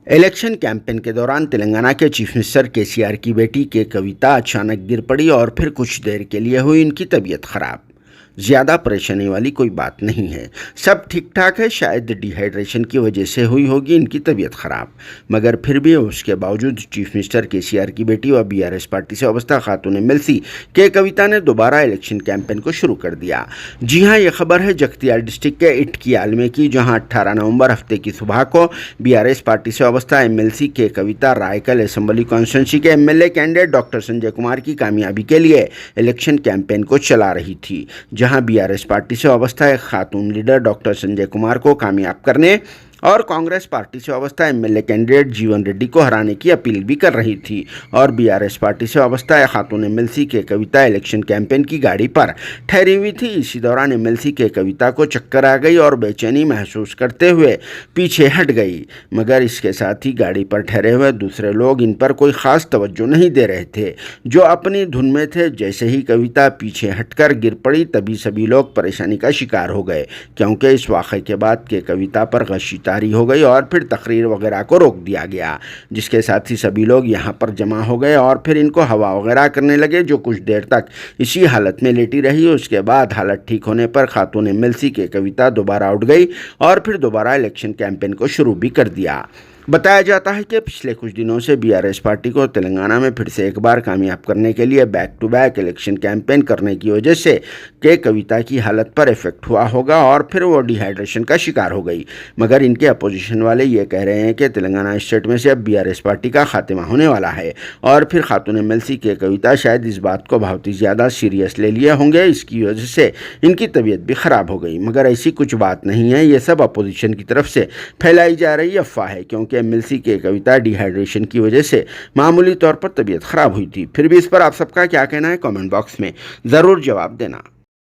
Election campaign के दौरान तेलंगाना के चीफ मिनिस्टर केसीआर की बेटी के कविता अचानक गिर पड़ी और फिर कुछ देर के लिए हुई इनकी तबीयत खराब। ज़्यादा परेशानी वाली कोई बात नहीं है, सब ठीक ठाक है। शायद डिहाइड्रेशन की वजह से हुई होगी इनकी तबीयत खराब, मगर फिर भी उसके बावजूद चीफ मिनिस्टर केसीआर की बेटी व बीआरएस पार्टी से वाबस्ता खातून एमएलसी के कविता ने दोबारा इलेक्शन कैंपेन को शुरू कर दिया। जी हाँ, ये खबर है जगतियाल डिस्ट्रिक्ट के इटकी आलमे की, जहाँ 18 नवंबर हफ्ते की सुबह को बीआरएस पार्टी से वाबस्ता एमएलसी के कविता रायकल असेंबली कॉन्स्टिट्यूंसी के MLA candidate doctor Sanjay Kumar की कामयाबी के लिए इलेक्शन कैंपेन को चला रही थी। जहां बीआरएस पार्टी से वाबस्ता एक खातून लीडर डॉक्टर संजय कुमार को कामयाब करने और कांग्रेस पार्टी से वाबस्ता एमएलए कैंडिडेट जीवन रेड्डी को हराने की अपील भी कर रही थी। और बीआरएस पार्टी से वाबस्ता एक खातून एमएलसी के कविता इलेक्शन कैंपेन की गाड़ी पर ठहरी हुई थी। इसी दौरान एमएलसी के कविता को चक्कर आ गई और बेचैनी महसूस करते हुए पीछे हट गई, मगर इसके साथ ही गाड़ी पर ठहरे हुए दूसरे लोग इन पर कोई खास तवज्जो नहीं दे रहे थे, जो अपनी धुन में थे। जैसे ही कविता पीछे हटकर गिर पड़ी तभी सभी लोग परेशानी का शिकार हो गए, क्योंकि इस वाक़े के बाद के कविता पर गश्ती तारी हो गई और फिर तकरीर वगैरह को रोक दिया गया, जिसके साथ ही सभी लोग यहाँ पर जमा हो गए और फिर इनको हवा वगैरह करने लगे, जो कुछ देर तक इसी हालत में लेटी रही। उसके बाद हालत ठीक होने पर खातून एमएलसी के कविता दोबारा उठ गई और फिर दोबारा इलेक्शन कैंपेन को शुरू भी कर दिया। बताया जाता है कि पिछले कुछ दिनों से बीआरएस पार्टी को तेलंगाना में फिर से एक बार कामयाब करने के लिए back to back election campaign करने की वजह से के कविता की हालत पर इफेक्ट हुआ होगा और फिर वो डिहाइड्रेशन का शिकार हो गई। मगर इनके अपोजिशन वाले ये कह रहे हैं कि तेलंगाना स्टेट में से अब बीआरएस पार्टी का खात्मा होने वाला है और फिर खातून एमएलसी के कविता शायद इस बात को बहुत ही ज़्यादा सीरियस ले लिए होंगे, इसकी वजह से इनकी तबीयत भी ख़राब हो गई। मगर ऐसी कुछ बात नहीं है, ये सब अपोजिशन की तरफ से फैलाई जा रही अफवाह है, क्योंकि एमएलसी के कविता डिहाइड्रेशन की वजह से मामूली तौर पर तबीयत खराब हुई थी। फिर भी इस पर आप सबका क्या कहना है, कमेंट बॉक्स में ज़रूर जवाब देना।